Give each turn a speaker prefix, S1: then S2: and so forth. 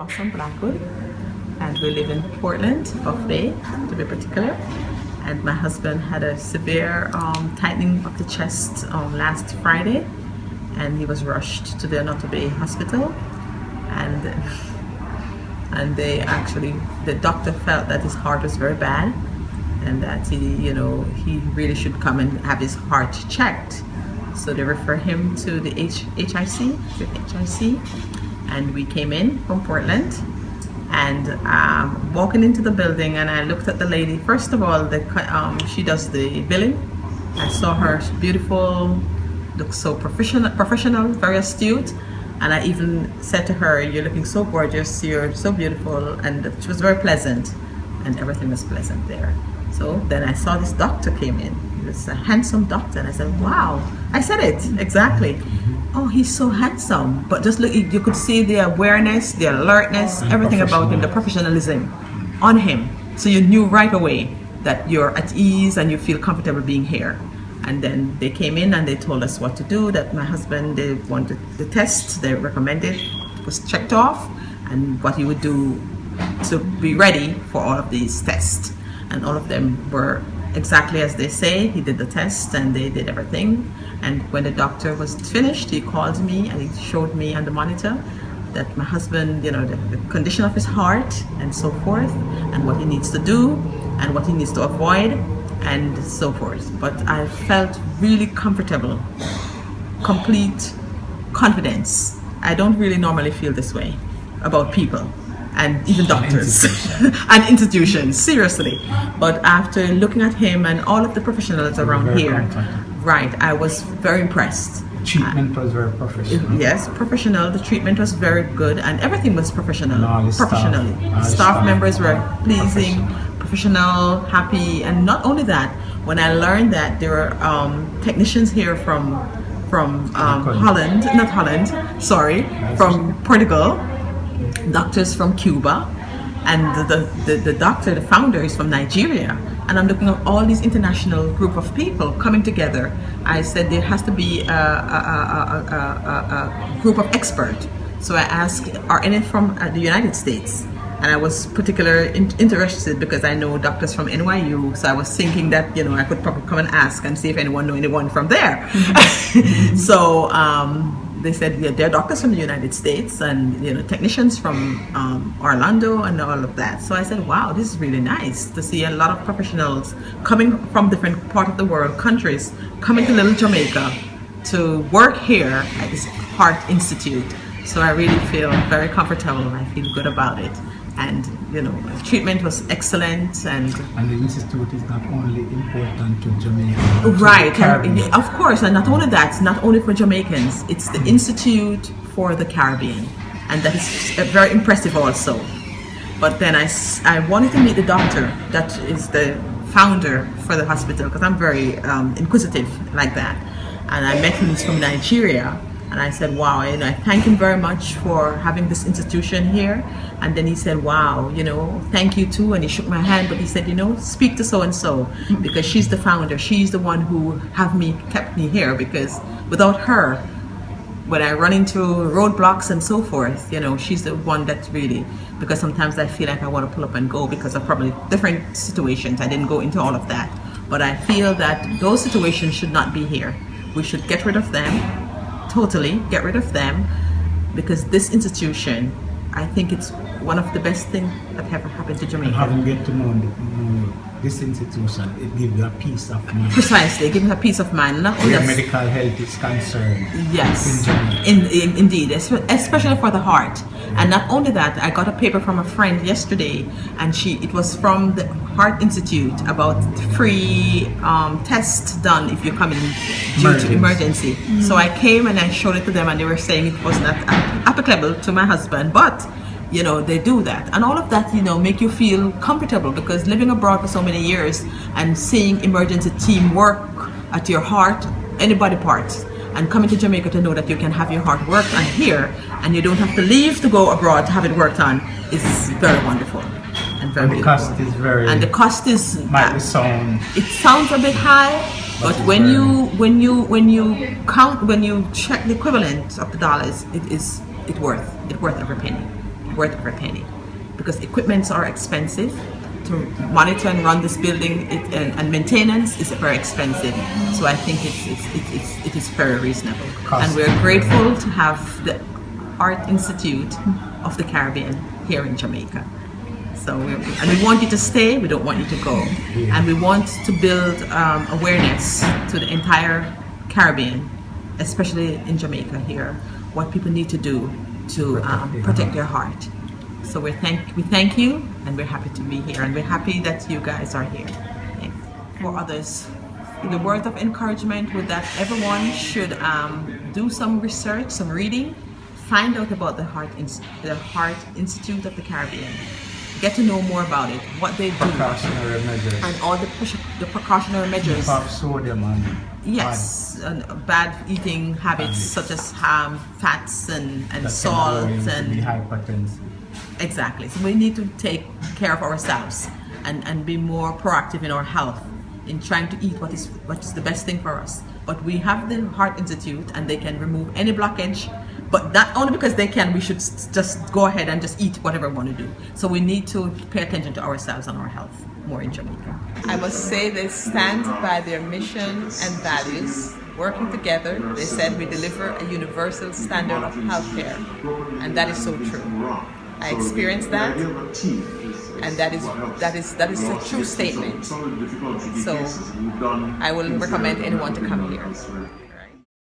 S1: Ross on Blackwood, and we live in Portland, Buff Bay to be particular. And my husband had a severe tightening of the chest last Friday, and he was rushed to the Noto Bay Hospital, and the doctor felt that his heart was very bad, and that he really should come and have his heart checked. So they refer him to the HIC, and we came in from Portland, and walking into the building, and I looked at the lady. First of all, she does the billing. I saw her, beautiful, looks so professional, very astute. And I even said to her, "You're looking so gorgeous, you're so beautiful," and she was very pleasant, and everything was pleasant there. So then I saw this doctor came in. He was a handsome doctor, and I said, "Wow!" I said it exactly. "Oh, he's so handsome." But just look, you could see the awareness, the alertness, everything about him, the professionalism on him. So you knew right away that you're at ease and you feel comfortable being here. And then they came in and they told us what to do, that my husband, they wanted the test they recommended was checked off, and what he would do to be ready for all of these tests. And all of them were exactly as they say. He did the test and they did everything. And when the doctor was finished, he called me and he showed me on the monitor that my husband, the condition of his heart and so forth, and what he needs to do and what he needs to avoid, and so forth. But I felt really comfortable, complete confidence. I don't really normally feel this way about people, and even doctors and institutions, seriously. But after looking at him and all of the professionals around here, right, I was very impressed.
S2: Treatment was very professional.
S1: Yes, professional. The treatment was very good, and everything was professional. Professionally,
S2: staff
S1: members were pleasing, professional, happy, and not only that. When I learned that there were technicians here from from Portugal, doctors from Cuba, and the doctor, the founder, is from Nigeria. And I'm looking at all these international group of people coming together. I said there has to be a group of experts. So I asked, are any from the United States? And I was particularly interested because I know doctors from NYU. So I was thinking that I could probably come and ask and see if anyone knew anyone from there. So they said, yeah, they're doctors from the United States and technicians from Orlando and all of that. So I said, wow, this is really nice to see a lot of professionals coming from different parts of the world, countries, coming to little Jamaica to work here at this Heart Institute. So I really feel very comfortable. I feel good about it. And treatment was excellent, and
S2: the institute is not only important to Jamaica,
S1: right? Of course, and not only that, it's not only for Jamaicans. It's the institute for the Caribbean, and that is very impressive also. But then I wanted to meet the doctor that is the founder for the hospital, because I'm very inquisitive like that, and I met him. He's from Nigeria. And I said, wow, I thank him very much for having this institution here. And then he said, wow, thank you too. And he shook my hand, but he said, speak to so-and-so, because she's the founder. She's the one who kept me here, because without her, when I run into roadblocks and so forth, she's the one that really, because sometimes I feel like I want to pull up and go because of probably different situations. I didn't go into all of that. But I feel that those situations should not be here. We should get rid of them. Totally get rid of them, because this institution, I think it's one of the best things that ever happened to Jamaica.
S2: And having get to know this institution, it gives you a peace of mind.
S1: Precisely, giving a peace of mind. Not
S2: where medical health is concerned.
S1: Yes, indeed, especially for the heart. And not only that, I got a paper from a friend yesterday, and it was from the Heart Institute about free tests done if you come in due to emergency. So I came and I showed it to them, and they were saying it was not applicable to my husband, but they do that, and all of that make you feel comfortable, because living abroad for so many years and seeing emergency team work at your heart, anybody parts, and coming to Jamaica to know that you can have your heart worked on here, and you don't have to leave to go abroad to have it worked on, is very wonderful and very beautiful.
S2: The cost is very.
S1: And the cost is.
S2: Might sound.
S1: It sounds a bit high, but when you check the equivalent of the dollars, it's worth every penny. worth every penny, because equipments are expensive. To monitor and run this building, and maintenance is very expensive. So I think it is very reasonable. And we're grateful to have the Art Institute of the Caribbean here in Jamaica. So and we want you to stay, we don't want you to go. And we want to build awareness to the entire Caribbean, especially in Jamaica here, what people need to do to protect their heart. So we thank you, and we're happy to be here, and we're happy that you guys are here. Thanks. For others, the word of encouragement would that everyone should do some research, some reading, find out about the Heart Institute of the Caribbean, get to know more about it, what they do,
S2: Precautionary measures,
S1: and all the precautionary measures.
S2: Keep off sodium and
S1: and bad eating habits such as fats and salt and
S2: hypertension.
S1: Exactly. So we need to take care of ourselves and be more proactive in our health, in trying to eat what is the best thing for us. But we have the Heart Institute, and they can remove any blockage. But not only because they can, we should just go ahead and just eat whatever we want to do. So we need to pay attention to ourselves and our health more in Jamaica. I must say they stand by their mission and values. Working together, they said we deliver a universal standard of healthcare, and that is so true. I experienced that, and that is a true statement. So I will recommend anyone to come here.